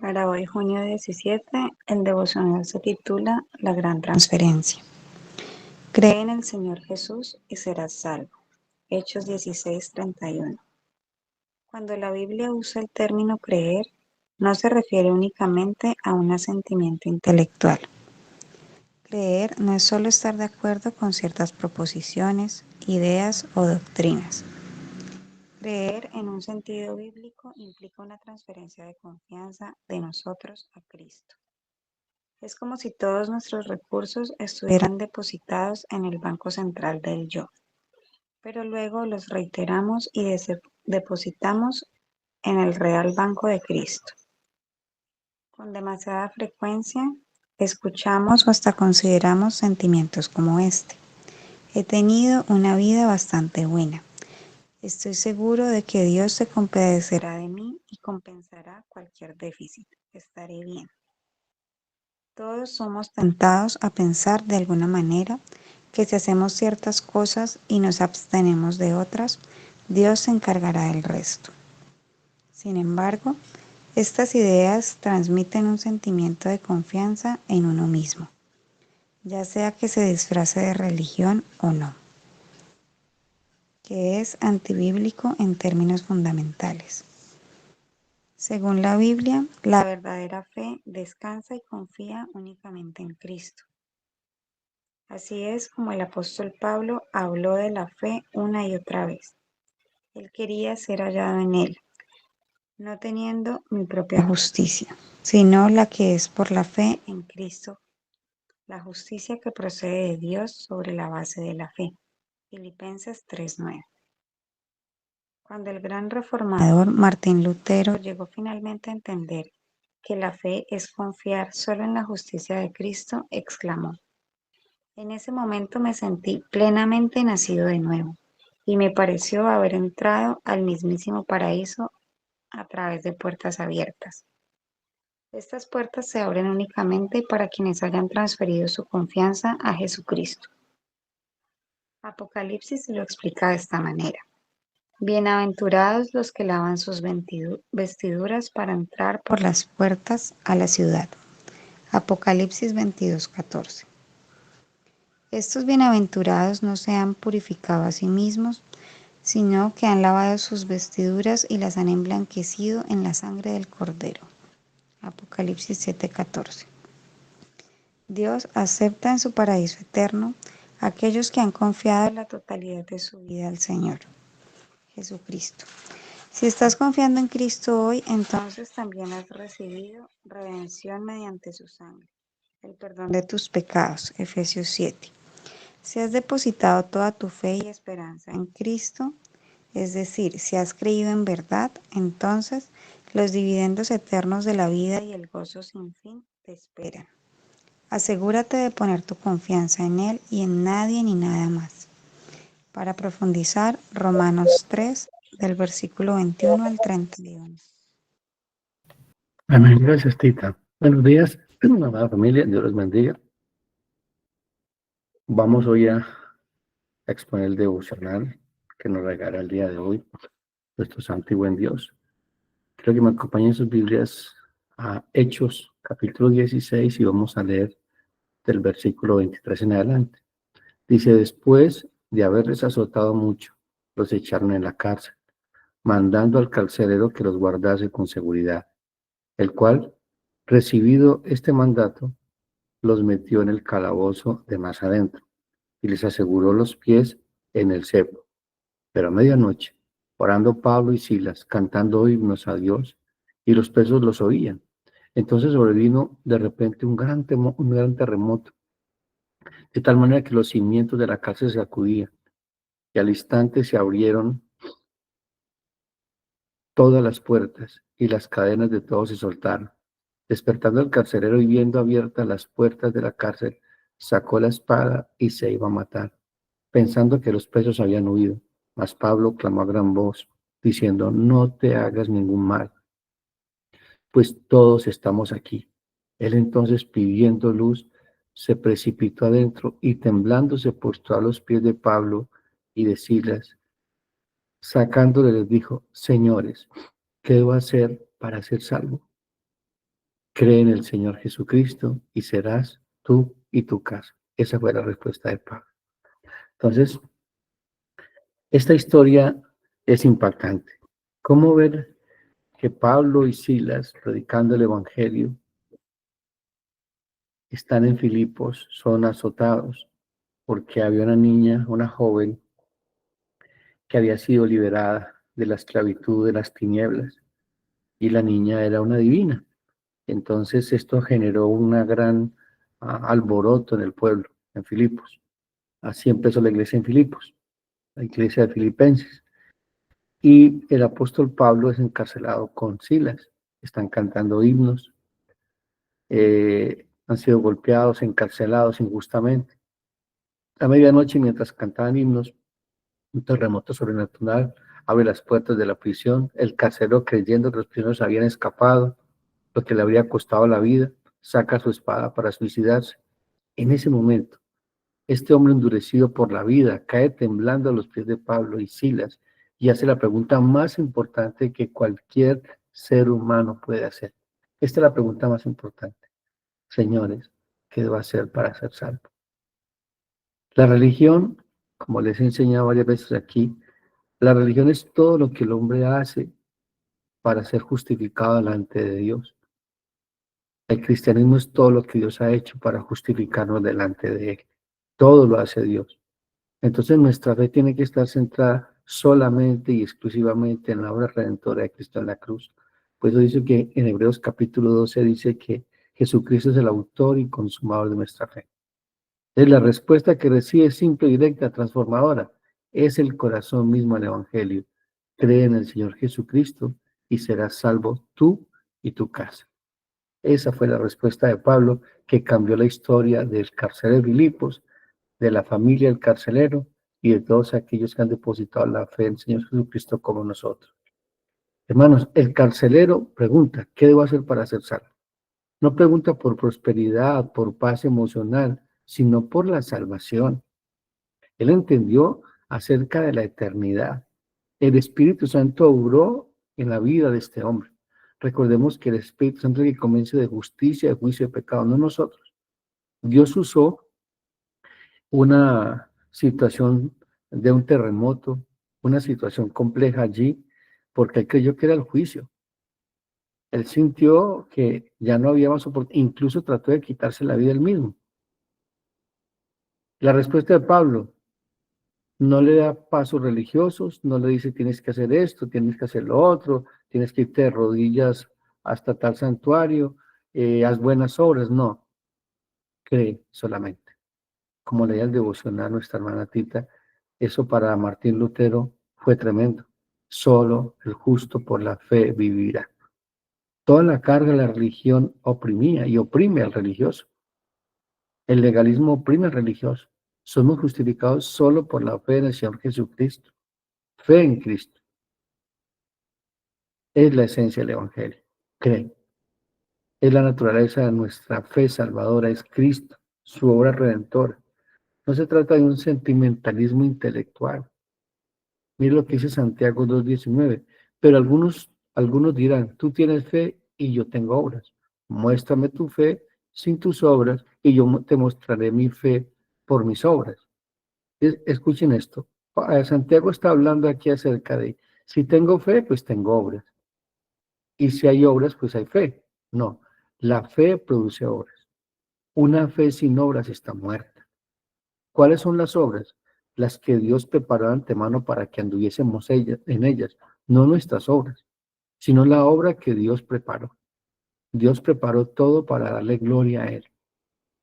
Para hoy, junio 17, el devocional se titula La Gran Transferencia. Cree en el Señor Jesús y serás salvo. Hechos 16:31. Cuando la Biblia usa el término creer, no se refiere únicamente a un asentimiento intelectual. Creer no es solo estar de acuerdo con ciertas proposiciones, ideas o doctrinas. Creer en un sentido bíblico implica una transferencia de confianza de nosotros a Cristo. Es como si todos nuestros recursos estuvieran depositados en el banco central del yo, pero luego los reiteramos y depositamos en el real banco de Cristo. Con demasiada frecuencia, escuchamos o hasta consideramos sentimientos como este. He tenido una vida bastante buena. Estoy seguro de que Dios se compadecerá de mí y compensará cualquier déficit. Estaré bien. Todos somos tentados a pensar de alguna manera que si hacemos ciertas cosas y nos abstenemos de otras, Dios se encargará del resto. Sin embargo, estas ideas transmiten un sentimiento de confianza en uno mismo, ya sea que se disfrace de religión o no, que es antibíblico en términos fundamentales. Según la Biblia, la verdadera fe descansa y confía únicamente en Cristo. Así es como el apóstol Pablo habló de la fe una y otra vez. Él quería ser hallado en él, no teniendo mi propia justicia, sino la que es por la fe en Cristo, la justicia que procede de Dios sobre la base de la fe. Filipenses 3:9. Cuando el gran reformador Martín Lutero llegó finalmente a entender que la fe es confiar solo en la justicia de Cristo, exclamó: en ese momento me sentí plenamente nacido de nuevo y me pareció haber entrado al mismísimo paraíso a través de puertas abiertas. Estas puertas se abren únicamente para quienes hayan transferido su confianza a Jesucristo. Apocalipsis lo explica de esta manera. Bienaventurados los que lavan sus vestiduras para entrar por las puertas a la ciudad. Apocalipsis 22:14. Estos bienaventurados no se han purificado a sí mismos, sino que han lavado sus vestiduras y las han emblanquecido en la sangre del Cordero. Apocalipsis 7:14. Dios acepta en su paraíso eterno a aquellos que han confiado en la totalidad de su vida al Señor Jesucristo. Si estás confiando en Cristo hoy, entonces también has recibido redención mediante su sangre, el perdón de tus pecados. Efesios 7. Si has depositado toda tu fe y esperanza en Cristo, es decir, si has creído en verdad, entonces los dividendos eternos de la vida y el gozo sin fin te esperan. Asegúrate de poner tu confianza en Él y en nadie ni nada más. Para profundizar, Romanos 3, del versículo 21 al 31. Amén. Gracias, Tita. Buenos días, amada familia. Dios los bendiga. Vamos hoy a exponer el devocional que nos regala el día de hoy nuestro santo y buen Dios. Quiero que me acompañen sus Biblias a Hechos, capítulo 16, y vamos a leer del versículo 23 en adelante. Dice: después de haberles azotado mucho, los echaron en la cárcel, mandando al carcelero que los guardase con seguridad, el cual, recibido este mandato, los metió en el calabozo de más adentro y les aseguró los pies en el cepo. Pero a medianoche, orando Pablo y Silas, cantando himnos a Dios, y los presos los oían. Entonces sobrevino de repente un gran terremoto, de tal manera que los cimientos de la cárcel se sacudían, y al instante se abrieron todas las puertas, y las cadenas de todos se soltaron. Despertando el carcelero y viendo abiertas las puertas de la cárcel, sacó la espada y se iba a matar, pensando que los presos habían huido. Mas Pablo clamó a gran voz, diciendo: no te hagas ningún mal, pues todos estamos aquí. Él entonces, pidiendo luz, se precipitó adentro y temblando se postró a los pies de Pablo y de Silas. Sacándole les dijo: señores, ¿qué debo hacer para ser salvo? cree en el Señor Jesucristo y serás tú y tu casa. Esa fue la respuesta de Pablo. Entonces, esta historia es impactante. ¿Cómo ver que Pablo y Silas, predicando el Evangelio, están en Filipos, son azotados porque había una niña, una joven, que había sido liberada de la esclavitud de las tinieblas y la niña era una divina? Entonces esto generó una gran alboroto en el pueblo, en Filipos. Así empezó la iglesia en Filipos, la iglesia de Filipenses. Y el apóstol Pablo es encarcelado con Silas. Están cantando himnos, han sido golpeados, encarcelados injustamente. A medianoche, mientras cantaban himnos, un terremoto sobrenatural abre las puertas de la prisión. El carcelero, creyendo que los prisioneros habían escapado, lo que le habría costado la vida, saca su espada para suicidarse. En ese momento, este hombre endurecido por la vida cae temblando a los pies de Pablo y Silas y hace la pregunta más importante que cualquier ser humano puede hacer. Esta es la pregunta más importante. Señores, ¿qué debo hacer para ser salvo? La religión, como les he enseñado varias veces aquí, la religión es todo lo que el hombre hace para ser justificado delante de Dios. El cristianismo es todo lo que Dios ha hecho para justificarnos delante de Él. Todo lo hace Dios. Entonces nuestra fe tiene que estar centrada solamente y exclusivamente en la obra redentora de Cristo en la cruz. Por eso dice que en Hebreos capítulo 12 dice que Jesucristo es el autor y consumador de nuestra fe. Entonces la respuesta que recibe es simple, directa, transformadora. Es el corazón mismo del Evangelio. Cree en el Señor Jesucristo y serás salvo tú y tu casa. Esa fue la respuesta de Pablo, que cambió la historia del carcelero de Filipos, de la familia del carcelero y de todos aquellos que han depositado la fe en el Señor Jesucristo como nosotros. Hermanos, el carcelero pregunta, ¿qué debo hacer para ser salvo? No pregunta por prosperidad, por paz emocional, sino por la salvación. Él entendió acerca de la eternidad. El Espíritu Santo obró en la vida de este hombre. Recordemos que el Espíritu Santo es el que convence de justicia, de juicio y de pecado, no nosotros. Dios usó una situación de un terremoto, una situación compleja allí, porque él creyó que era el juicio. Él sintió que ya no había más oportunidad, incluso trató de quitarse la vida él mismo. La respuesta de Pablo no le da pasos religiosos, no le dice tienes que hacer esto, tienes que hacer lo otro, tienes que irte de rodillas hasta tal santuario, haz buenas obras, no, cree solamente. Como leía el devocional nuestra hermana Tita, eso para Martín Lutero fue tremendo. Solo el justo por la fe vivirá. Toda la carga de la religión oprimía y oprime al religioso. El legalismo oprime al religioso. Somos justificados solo por la fe en el Señor Jesucristo. Fe en Cristo. Es la esencia del Evangelio. Cree. Es la naturaleza de nuestra fe salvadora, es Cristo, su obra redentora. No se trata de un sentimentalismo intelectual. Mire lo que dice Santiago 2:19. Pero algunos dirán, tú tienes fe y yo tengo obras. Muéstrame tu fe sin tus obras y yo te mostraré mi fe por mis obras. Escuchen esto. Santiago está hablando aquí acerca de, si tengo fe, pues tengo obras. Y si hay obras, pues hay fe. No, la fe produce obras. Una fe sin obras está muerta. ¿Cuáles son las obras? Las que Dios preparó de antemano para que anduviésemos en ellas, no nuestras obras, sino la obra que Dios preparó. Dios preparó todo para darle gloria a Él.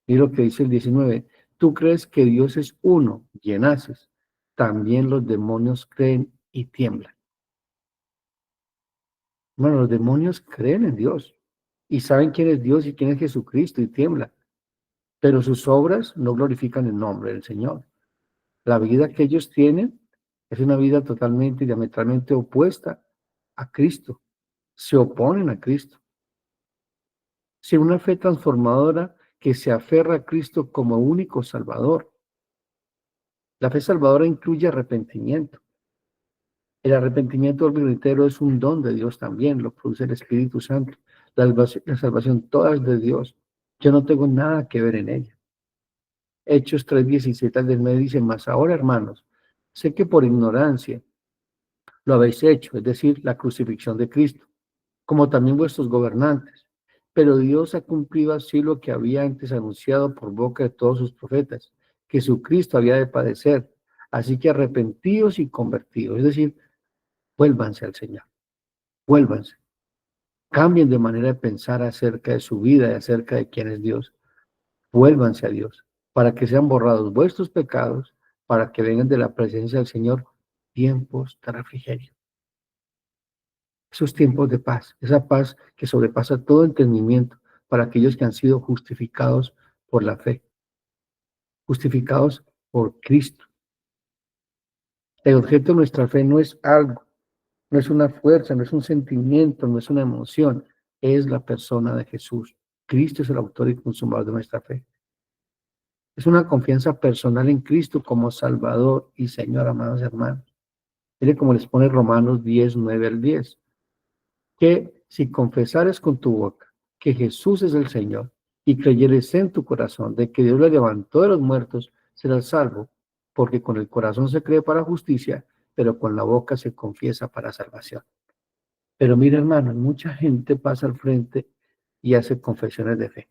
Y lo que dice el 19, tú crees que Dios es uno, y naces. También los demonios creen y tiemblan. Bueno, los demonios creen en Dios y saben quién es Dios y quién es Jesucristo y tiemblan, pero sus obras no glorifican el nombre del Señor. La vida que ellos tienen es una vida totalmente y diametralmente opuesta a Cristo. Se oponen a Cristo. Sin una fe transformadora que se aferra a Cristo como único Salvador. La fe salvadora incluye arrepentimiento. El arrepentimiento, vuelvo y reitero, es un don de Dios también, lo produce el Espíritu Santo. La salvación toda es de Dios. Yo no tengo nada que ver en ella. Hechos 3:17 del medio dice, mas ahora, hermanos, sé que por ignorancia lo habéis hecho, es decir, la crucifixión de Cristo, como también vuestros gobernantes. Pero Dios ha cumplido así lo que había antes anunciado por boca de todos sus profetas, que su Cristo había de padecer. Así que arrepentidos y convertidos, es decir, vuélvanse al Señor, vuélvanse, cambien de manera de pensar acerca de su vida y acerca de quién es Dios. Vuélvanse a Dios, para que sean borrados vuestros pecados, para que vengan de la presencia del Señor tiempos de refrigerio. Esos tiempos de paz, esa paz que sobrepasa todo entendimiento para aquellos que han sido justificados por la fe, justificados por Cristo. El objeto de nuestra fe no es algo, no es una fuerza, no es un sentimiento, no es una emoción, es la persona de Jesús. Cristo es el autor y consumador de nuestra fe. Es una confianza personal en Cristo como Salvador y Señor, amados hermanos. Mire cómo les pone Romanos 10:9 al 10. Que si confesares con tu boca que Jesús es el Señor y creyeres en tu corazón de que Dios le levantó de los muertos, serás salvo, porque con el corazón se cree para justicia, pero con la boca se confiesa para salvación. Pero mire, hermano, mucha gente pasa al frente y hace confesiones de fe.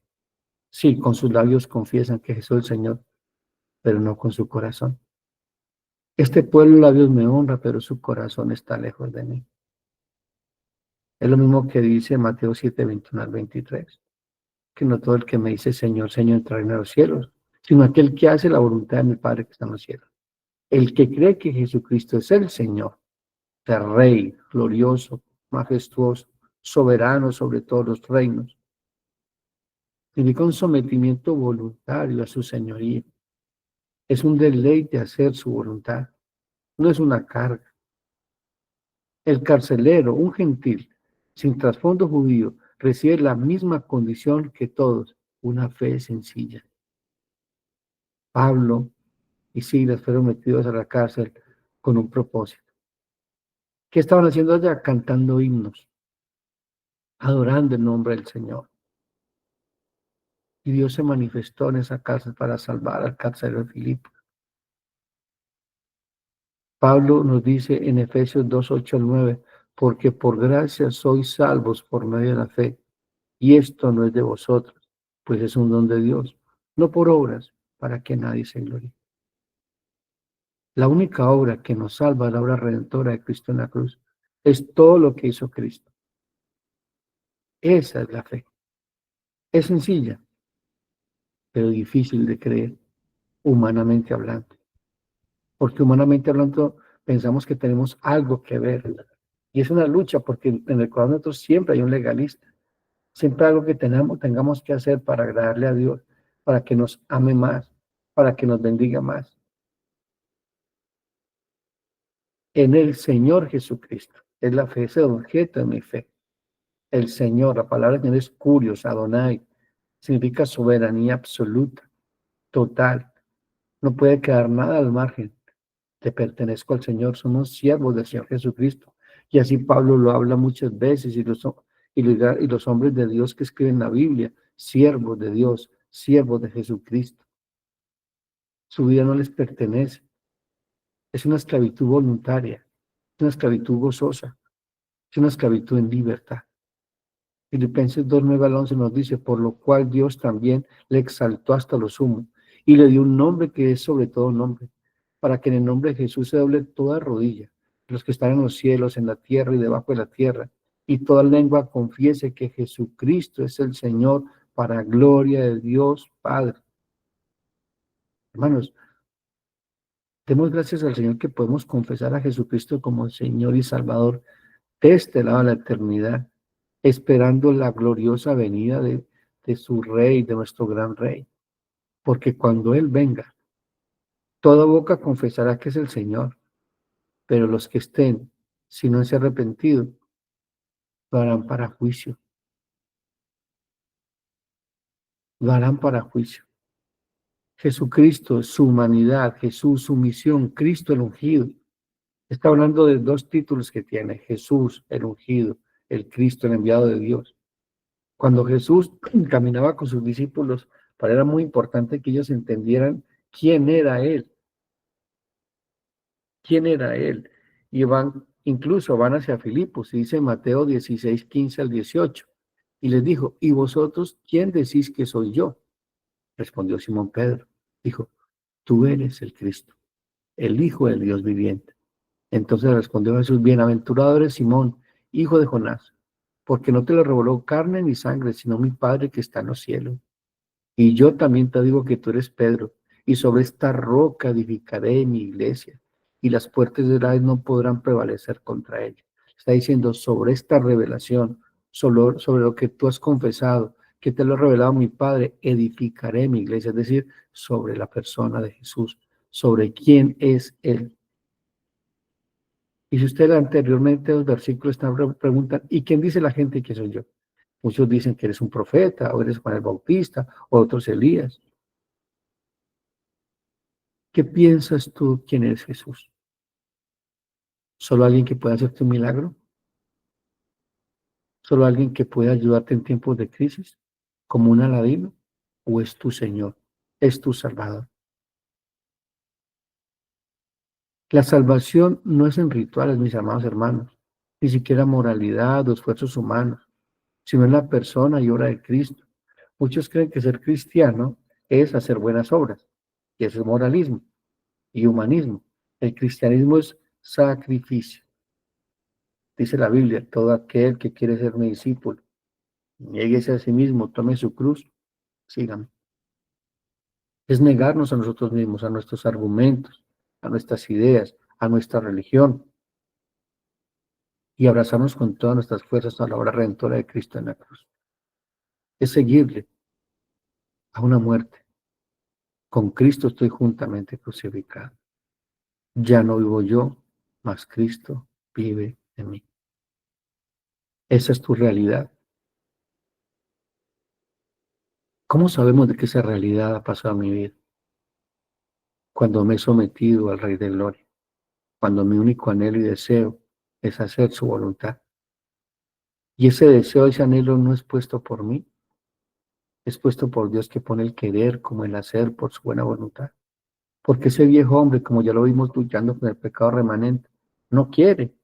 Sí, con sus labios confiesan que Jesús es el Señor, pero no con su corazón. Este pueblo labios me honra, pero su corazón está lejos de mí. Es lo mismo que dice Mateo 7:21 al 23, que no todo el que me dice Señor, Señor entrará en los cielos, sino aquel que hace la voluntad de mi Padre que está en los cielos. El que cree que Jesucristo es el Señor, el Rey, glorioso, majestuoso, soberano sobre todos los reinos, significa un sometimiento voluntario a su señoría. Es un deleite hacer su voluntad, no es una carga. El carcelero, un gentil, sin trasfondo judío, recibe la misma condición que todos, una fe sencilla. Pablo y Silas fueron metidos a la cárcel con un propósito. ¿Qué estaban haciendo allá? Cantando himnos, adorando el nombre del Señor. Y Dios se manifestó en esa cárcel para salvar al carcelero de Filipo. Pablo nos dice en Efesios 2:8 al 9, porque por gracia sois salvos por medio de la fe, y esto no es de vosotros, pues es un don de Dios, no por obras, para que nadie se glorie. La única obra que nos salva, la obra redentora de Cristo en la cruz, es todo lo que hizo Cristo. Esa es la fe. Es sencilla, pero difícil de creer, humanamente hablando. Porque humanamente hablando, pensamos que tenemos algo que ver. Y es una lucha, porque en el corazón de nosotros siempre hay un legalista. Siempre algo que tengamos que hacer para agradarle a Dios, para que nos ame más, para que nos bendiga más. En el Señor Jesucristo. Es la fe, es el objeto de mi fe. El Señor, la palabra que es Curios, Adonai, significa soberanía absoluta, total. No puede quedar nada al margen. Te pertenezco al Señor, somos siervos del Señor Jesucristo. Y así Pablo lo habla muchas veces y los hombres de Dios que escriben la Biblia, siervos de Dios, siervos de Jesucristo. Su vida no les pertenece. Es una esclavitud voluntaria, es una esclavitud gozosa, es una esclavitud en libertad. Filipenses 2:9 al 11 nos dice, por lo cual Dios también le exaltó hasta lo sumo y le dio un nombre que es sobre todo nombre, para que en el nombre de Jesús se doble toda rodilla, los que están en los cielos, en la tierra y debajo de la tierra, y toda lengua confiese que Jesucristo es el Señor, para gloria de Dios Padre. Hermanos, demos gracias al Señor que podemos confesar a Jesucristo como Señor y Salvador de este lado de la eternidad, esperando la gloriosa venida de su Rey, de nuestro gran Rey. Porque cuando Él venga, toda boca confesará que es el Señor, pero los que estén, si no se han arrepentido, lo harán para juicio. Lo harán para juicio. Jesucristo, su humanidad, Jesús, su misión, Cristo el ungido. Está hablando de dos títulos que tiene, Jesús el ungido, el Cristo, el enviado de Dios. Cuando Jesús caminaba con sus discípulos, para él era muy importante que ellos entendieran quién era Él, quién era Él. Y incluso van hacia Filipos, y dice Mateo 16, 15 al 18. Y les dijo, ¿y vosotros quién decís que soy yo? Respondió Simón Pedro. Dijo, tú eres el Cristo, el Hijo del Dios viviente. Entonces respondió Jesús, bienaventurado eres Simón, hijo de Jonás, porque no te lo reveló carne ni sangre, sino mi Padre que está en los cielos. Y yo también te digo que tú eres Pedro, y sobre esta roca edificaré mi iglesia, y las puertas de Hades no podrán prevalecer contra ella. Está diciendo, sobre esta revelación, sobre lo que tú has confesado, que te lo ha revelado mi Padre, edificaré mi iglesia, es decir, sobre la persona de Jesús, sobre quién es Él. Y si usted anteriormente los versículos preguntan, ¿y quién dice la gente que soy yo? Muchos dicen que eres un profeta, o eres Juan el Bautista, o otros Elías. ¿Qué piensas tú quién es Jesús? ¿Solo alguien que pueda hacerte un milagro? ¿Solo alguien que pueda ayudarte en tiempos de crisis? ¿Como un Aladino? ¿O es tu Señor? ¿Es tu Salvador? La salvación no es en rituales, mis amados hermanos, ni siquiera moralidad o esfuerzos humanos, sino en la persona y obra de Cristo. Muchos creen que ser cristiano es hacer buenas obras, y eso es moralismo y humanismo. El cristianismo es sacrificio. Dice la Biblia, todo aquel que quiere ser mi discípulo, niéguese a sí mismo, tome su cruz, sígame. Es negarnos a nosotros mismos, a nuestros argumentos, a nuestras ideas, a nuestra religión, y abrazarnos con todas nuestras fuerzas a la obra redentora de Cristo en la cruz. Es seguirle a una muerte. Con Cristo estoy juntamente crucificado. Ya no vivo yo, mas Cristo vive en mí. Esa es tu realidad. ¿Cómo sabemos de que esa realidad ha pasado a mi vida? Cuando me he sometido al Rey de Gloria, cuando mi único anhelo y deseo es hacer su voluntad. Y ese deseo, ese anhelo no es puesto por mí, es puesto por Dios que pone el querer como el hacer por su buena voluntad. Porque ese viejo hombre, como ya lo vimos luchando con el pecado remanente, no quiere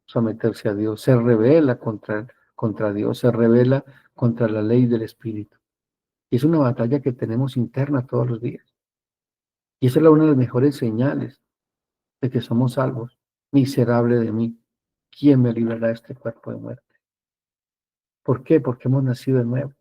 someterse a Dios, se rebela contra Dios, se rebela contra la ley del Espíritu. Y es una batalla que tenemos interna todos los días. Y esa es una de las mejores señales de que somos salvos. Miserable de mí, ¿quién me librará de este cuerpo de muerte? ¿Por qué? Porque hemos nacido de nuevo.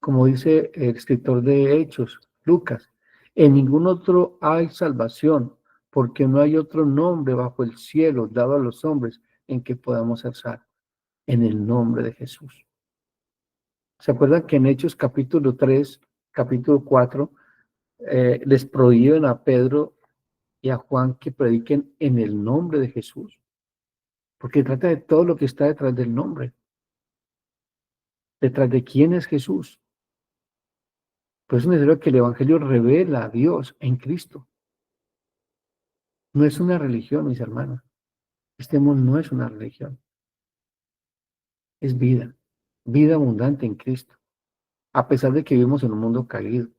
Como dice el escritor de Hechos, Lucas, en ningún otro hay salvación, porque no hay otro nombre bajo el cielo dado a los hombres en que podamos ser salvos. En el nombre de Jesús. ¿Se acuerdan que en Hechos capítulo 3, capítulo 4, les prohíben a Pedro y a Juan que prediquen en el nombre de Jesús? Porque trata de todo lo que está detrás del nombre, detrás de quién es Jesús. Por eso es necesario que el Evangelio revela a Dios en Cristo. No es una religión, mis hermanos. Este mundo no es una religión. Es vida. Vida abundante en Cristo. A pesar de que vivimos en un mundo caído,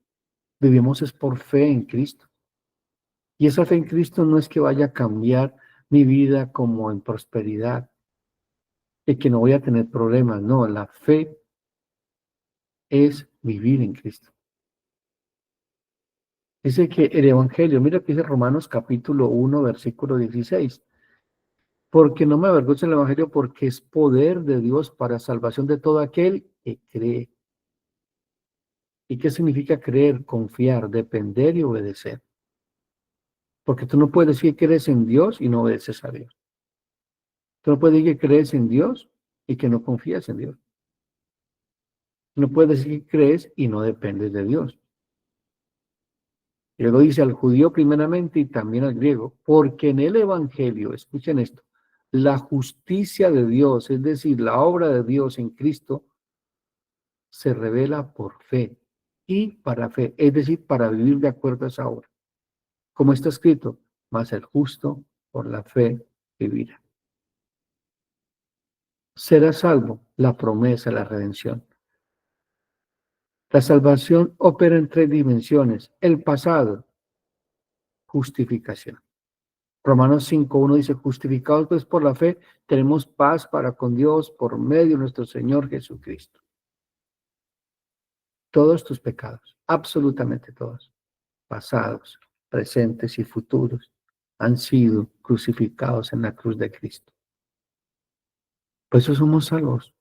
vivimos es por fe en Cristo. Y esa fe en Cristo no es que vaya a cambiar mi vida como en prosperidad y que no voy a tener problemas. No, la fe es vivir en Cristo. Dice que el Evangelio, mira que dice Romanos capítulo 1, versículo 16. Porque no me avergüenzo del Evangelio, porque es poder de Dios para salvación de todo aquel que cree. ¿Y qué significa creer? Confiar, depender y obedecer. Porque tú no puedes decir que crees en Dios y no obedeces a Dios. Tú no puedes decir que crees en Dios y que no confías en Dios. No puedes decir que crees y no dependes de Dios. Y luego dice al judío primeramente y también al griego, porque en el Evangelio, escuchen esto, la justicia de Dios, es decir, la obra de Dios en Cristo, se revela por fe y para fe, es decir, para vivir de acuerdo a esa obra. Como está escrito, mas el justo por la fe vivirá. serás salvo, la promesa, la redención. La salvación opera en tres dimensiones. El pasado, justificación. Romanos 5:1 dice, justificados pues por la fe, tenemos paz para con Dios por medio de nuestro Señor Jesucristo. Todos tus pecados, absolutamente todos, pasados, presentes y futuros, han sido crucificados en la cruz de Cristo. Por eso somos salvos.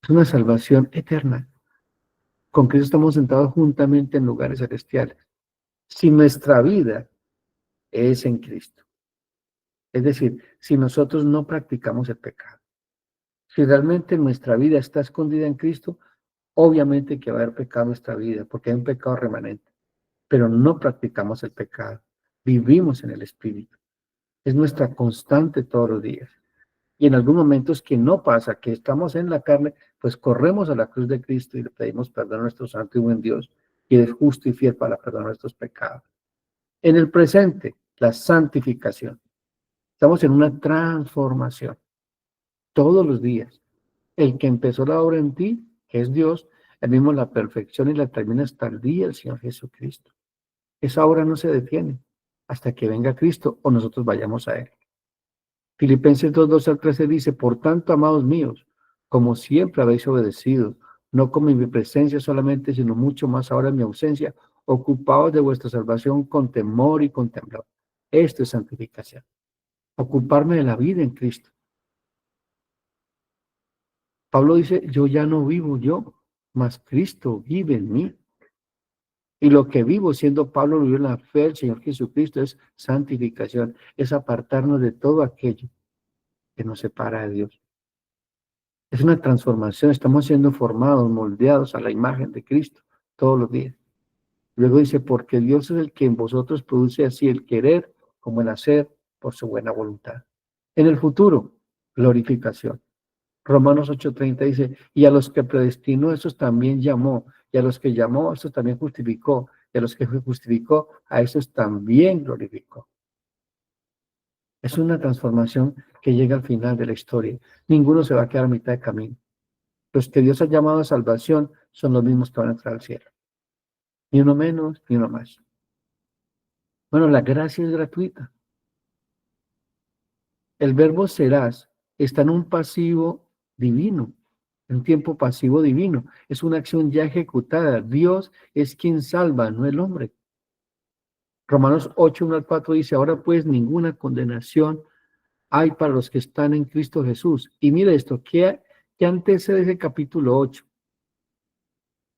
Es una salvación eterna. Con Cristo estamos sentados juntamente en lugares celestiales. Si nuestra vida es en Cristo, es decir, si nosotros no practicamos el pecado, si realmente nuestra vida está escondida en Cristo, obviamente que va a haber pecado en nuestra vida, porque hay un pecado remanente, pero no practicamos el pecado, vivimos en el Espíritu. Es nuestra constante todos los días. Y en algunos momentos que no pasa, que estamos en la carne, pues corremos a la cruz de Cristo y le pedimos perdón a nuestro santo y buen Dios, y es justo y fiel para perdonar nuestros pecados. En el presente, la santificación. Estamos en una transformación todos los días. El que empezó la obra en ti, que es Dios, el mismo la perfección y la termina hasta el día del Señor Jesucristo. Esa obra no se detiene hasta que venga Cristo o nosotros vayamos a Él. Filipenses 2:12-13 dice, por tanto, amados míos, como siempre habéis obedecido, no como en mi presencia solamente, sino mucho más ahora en mi ausencia, ocupaos de vuestra salvación con temor y con temblor. Esto es santificación. Ocuparme de la vida en Cristo. Pablo dice, yo ya no vivo yo, mas Cristo vive en mí. Y lo que vivo siendo Pablo, lo vivo en la fe del Señor Jesucristo, es santificación, es apartarnos de todo aquello que nos separa de Dios. Es una transformación, estamos siendo formados, moldeados a la imagen de Cristo todos los días. Luego dice, porque Dios es el que en vosotros produce así el querer como el hacer por su buena voluntad. En el futuro, glorificación. Romanos 8:30 dice, y a los que predestinó, esos también llamó, y a los que llamó, esos también justificó, y a los que justificó, a esos también glorificó. Es una transformación que llega al final de la historia. Ninguno se va a quedar a mitad de camino. Los que Dios ha llamado a salvación son los mismos que van a entrar al cielo. Ni uno menos, ni uno más. Bueno, la gracia es gratuita. El verbo serás está en un pasivo divino, en un tiempo pasivo divino. Es una acción ya ejecutada. Dios es quien salva, no el hombre. Romanos 8:1-4 dice, ahora pues ninguna condenación hay para los que están en Cristo Jesús. Y mire esto, ¿qué antecede ese capítulo 8?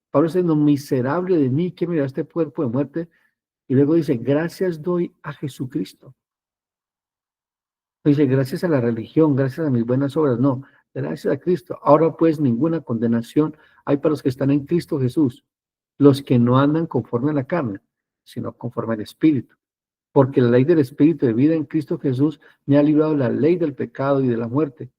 Pablo dice, no, miserable de mí, que me da este cuerpo de muerte. Y luego dice, gracias doy a Jesucristo. Dice, gracias a la religión, gracias a mis buenas obras. No, gracias a Cristo. Ahora pues ninguna condenación hay para los que están en Cristo Jesús, los que no andan conforme a la carne, sino conforme al Espíritu. Porque la ley del Espíritu de vida en Cristo Jesús me ha librado de la ley del pecado y de la muerte.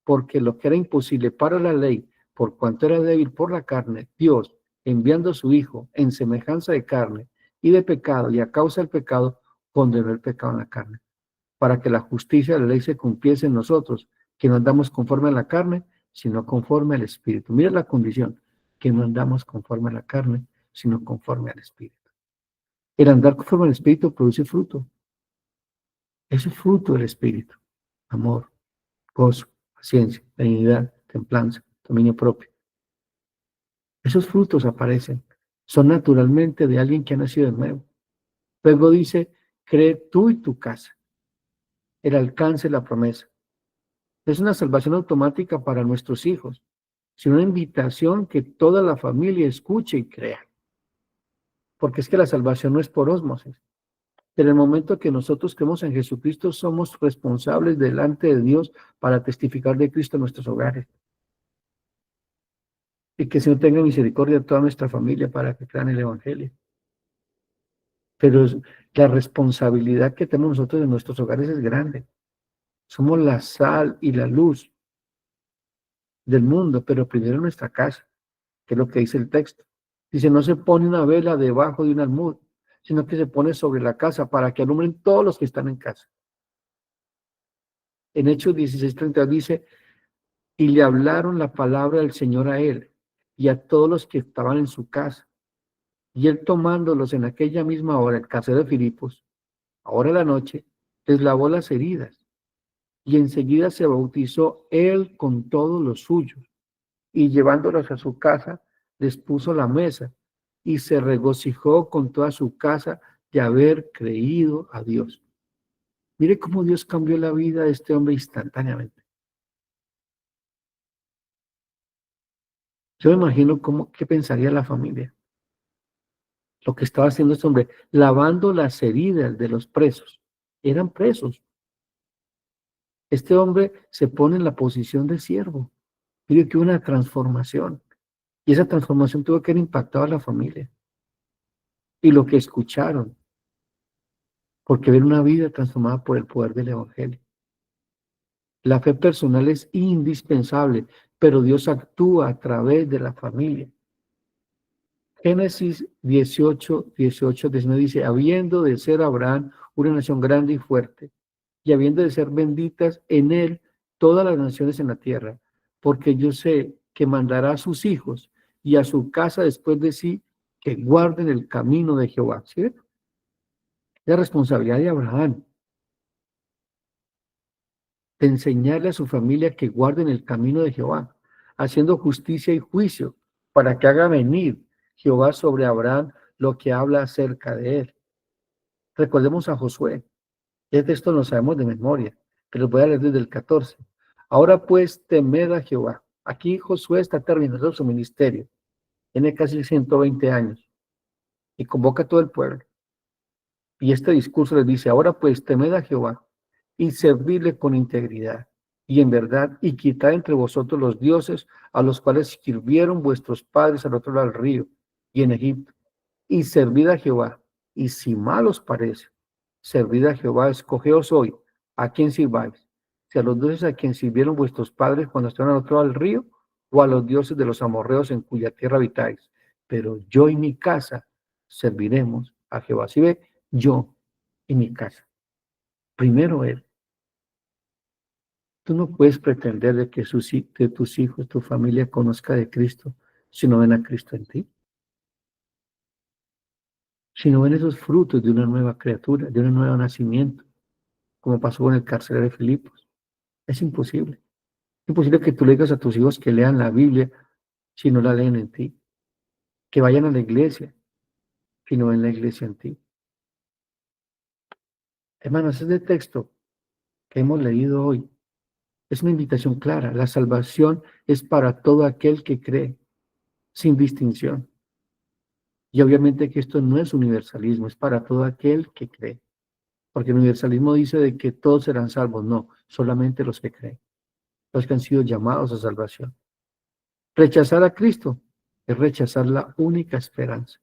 Porque lo que era imposible para la ley, por cuanto era débil por la carne, Dios, enviando a su Hijo en semejanza de carne y de pecado, y a causa del pecado, condenó el pecado en la carne, para que la justicia de la ley se cumpliese en nosotros, que no andamos conforme a la carne, sino conforme al Espíritu. Mira la condición, que no andamos conforme a la carne, sino conforme al Espíritu. El andar conforme al Espíritu produce fruto. Es el fruto del Espíritu. Amor, gozo, paciencia, benignidad, templanza, dominio propio. Esos frutos aparecen. Son naturalmente de alguien que ha nacido de nuevo. Luego dice, cree tú y tu casa. El alcance de la promesa. Es una salvación automática para nuestros hijos, sino una invitación que toda la familia escuche y crea. Porque es que la salvación no es por ósmosis. En el momento que nosotros creemos en Jesucristo, somos responsables delante de Dios para testificar de Cristo en nuestros hogares. Y que el Señor tenga misericordia de toda nuestra familia para que crean el Evangelio. Pero la responsabilidad que tenemos nosotros en nuestros hogares es grande. Somos la sal y la luz del mundo, pero primero en nuestra casa, que es lo que dice el texto. Dice, no se pone una vela debajo de un almud, sino que se pone sobre la casa para que alumbren todos los que están en casa. En Hechos 16:30 dice, y le hablaron la palabra del Señor a él y a todos los que estaban en su casa. Y él tomándolos en aquella misma hora, el carcelero de Filipos, ahora de la noche, les lavó las heridas y enseguida se bautizó él con todos los suyos y llevándolos a su casa, les puso la mesa y se regocijó con toda su casa de haber creído a Dios. Mire cómo Dios cambió la vida de este hombre instantáneamente. Yo me imagino qué pensaría la familia. Lo que estaba haciendo este hombre, lavando las heridas de los presos. Eran presos. Este hombre se pone en la posición de siervo. Mire que hubo una transformación. Y esa transformación tuvo que haber impactado a la familia. Y lo que escucharon, porque ver una vida transformada por el poder del Evangelio. La fe personal es indispensable, pero Dios actúa a través de la familia. Génesis 19 dice, habiendo de ser Abraham una nación grande y fuerte, y habiendo de ser benditas en él todas las naciones en la tierra, porque yo sé que mandará a sus hijos y a su casa después de sí, que guarden el camino de Jehová. ¿Sí ven? La responsabilidad de Abraham, de enseñarle a su familia que guarden el camino de Jehová, haciendo justicia y juicio, para que haga venir Jehová sobre Abraham lo que habla acerca de él. Recordemos a Josué. Este texto lo sabemos de memoria, pero voy a leer desde el 14. Ahora pues temed a Jehová. Aquí Josué está terminando su ministerio. Tiene casi 120 años y convoca a todo el pueblo. Y este discurso les dice, ahora pues temed a Jehová y servidle con integridad y en verdad y quitad entre vosotros los dioses a los cuales sirvieron vuestros padres al otro lado del río y en Egipto. Y servid a Jehová. Y si mal os parece, servid a Jehová, escogeos hoy a quién sirváis, si a los dioses a quien sirvieron vuestros padres cuando estaban al otro lado del río, o a los dioses de los amorreos en cuya tierra habitáis. Pero yo y mi casa serviremos a Jehová. ¿Sí ve? Yo y mi casa. Primero Él. Tú no puedes pretender de que de tus hijos, tu familia conozca de Cristo si no ven a Cristo en ti. Si no ven esos frutos de una nueva criatura, de un nuevo nacimiento, como pasó con el carcelero de Filipos. Es imposible. Es imposible que tú le digas a tus hijos que lean la Biblia si no la leen en ti. Que vayan a la iglesia si no ven la iglesia en ti. Hermanos, este texto que hemos leído hoy es una invitación clara. La salvación es para todo aquel que cree, sin distinción. Y obviamente que esto no es universalismo, es para todo aquel que cree. Porque el universalismo dice de que todos serán salvos. No, solamente los que creen, los que han sido llamados a salvación. Rechazar a Cristo es rechazar la única esperanza.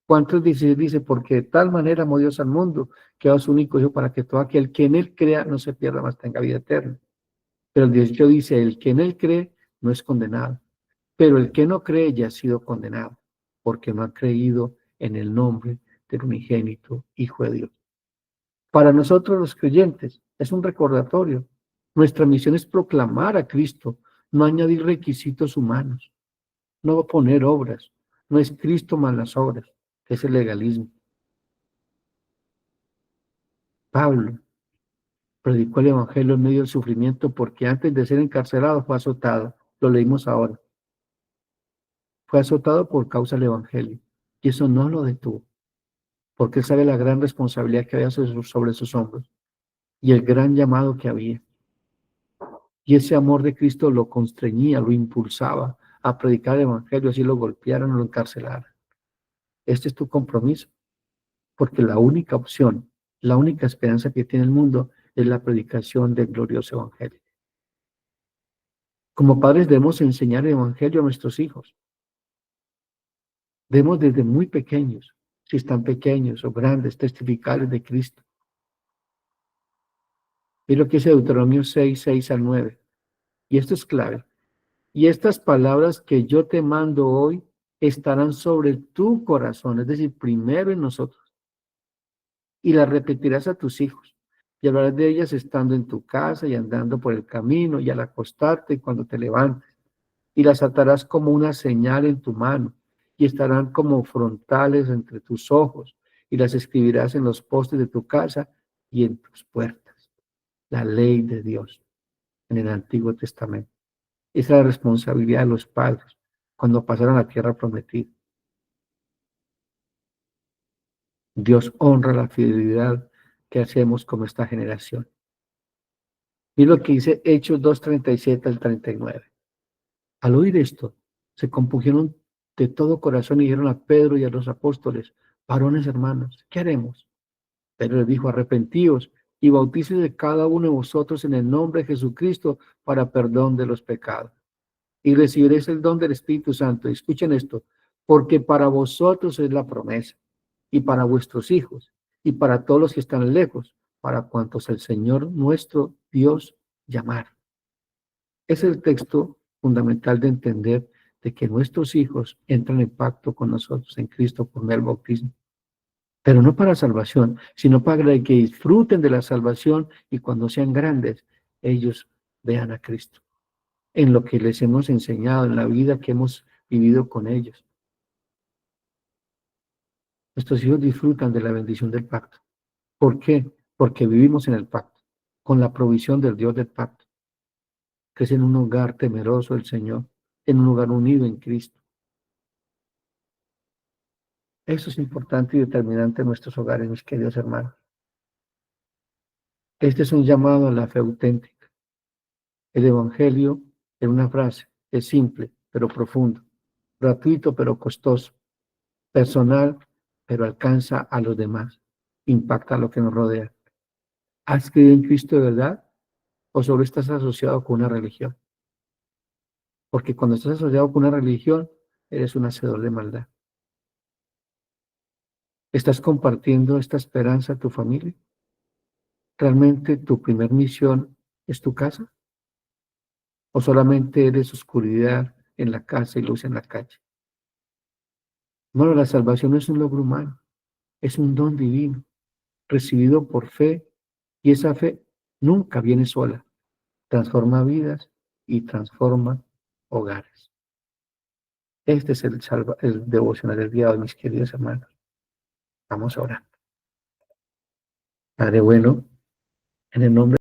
Juan 3:16 dice, porque de tal manera amó Dios al mundo, que a su único hijo para que todo aquel que en él crea no se pierda, mas tenga vida eterna. Pero el 18 dice, el que en él cree no es condenado, pero el que no cree ya ha sido condenado, porque no ha creído en el nombre del unigénito Hijo de Dios. Para nosotros los creyentes es un recordatorio. Nuestra misión es proclamar a Cristo, no añadir requisitos humanos, no poner obras, no es Cristo más las obras, que es el legalismo. Pablo predicó el Evangelio en medio del sufrimiento porque antes de ser encarcelado fue azotado. Lo leímos ahora. Fue azotado por causa del Evangelio. Y eso no lo detuvo, porque él sabe la gran responsabilidad que había sobre sus hombros y el gran llamado que había. Y ese amor de Cristo lo constreñía, lo impulsaba a predicar el Evangelio, así lo golpearan o lo encarcelaran. Este es tu compromiso, porque la única opción, la única esperanza que tiene el mundo es la predicación del glorioso Evangelio. Como padres debemos enseñar el Evangelio a nuestros hijos. Debemos desde muy pequeños, si están pequeños o grandes, testificarles de Cristo. Y lo que dice Deuteronomio 6:6-9. Y esto es clave. Y estas palabras que yo te mando hoy estarán sobre tu corazón, es decir, primero en nosotros. Y las repetirás a tus hijos. y hablarás de ellas estando en tu casa y andando por el camino y al acostarte y cuando te levantes. Y las atarás como una señal en tu mano y estarán como frontales entre tus ojos y las escribirás en los postes de tu casa y en tus puertas. La ley de Dios en el Antiguo Testamento. Esa es la responsabilidad de los padres cuando pasaron a la tierra prometida. Dios honra la fidelidad que hacemos como esta generación. Y lo que dice Hechos 2:37 al 39. Al oír esto, se compungieron de todo corazón y dijeron a Pedro y a los apóstoles: varones hermanos, ¿qué haremos? Pedro les dijo: arrepentíos y bautícese de cada uno de vosotros en el nombre de Jesucristo para perdón de los pecados. Y recibiréis el don del Espíritu Santo. Y escuchen esto: porque para vosotros es la promesa, y para vuestros hijos, y para todos los que están lejos, para cuantos el Señor nuestro Dios llamar. Es el texto fundamental de entender de que nuestros hijos entran en pacto con nosotros en Cristo por medio del bautismo. Pero no para salvación, sino para que disfruten de la salvación y cuando sean grandes, ellos vean a Cristo en lo que les hemos enseñado, en la vida que hemos vivido con ellos. Nuestros hijos disfrutan de la bendición del pacto. ¿Por qué? Porque vivimos en el pacto, con la provisión del Dios del pacto, que es en un hogar temeroso del Señor, en un lugar unido en Cristo. Eso es importante y determinante en nuestros hogares, mis queridos hermanos. Este es un llamado a la fe auténtica. El Evangelio, en una frase, es simple, pero profundo, gratuito, pero costoso, personal, pero alcanza a los demás, impacta a lo que nos rodea. ¿Has creído en Cristo de verdad o solo estás asociado con una religión? Porque cuando estás asociado con una religión, eres un hacedor de maldad. ¿Estás compartiendo esta esperanza a tu familia? ¿Realmente tu primer misión es tu casa? ¿O solamente eres oscuridad en la casa y luz en la calle? Bueno, la salvación no es un logro humano, es un don divino, recibido por fe, y esa fe nunca viene sola, transforma vidas y transforma hogares. Este es el devocional del día de hoy, mis queridos hermanos. Vamos a orar. Padre bueno, en el nombre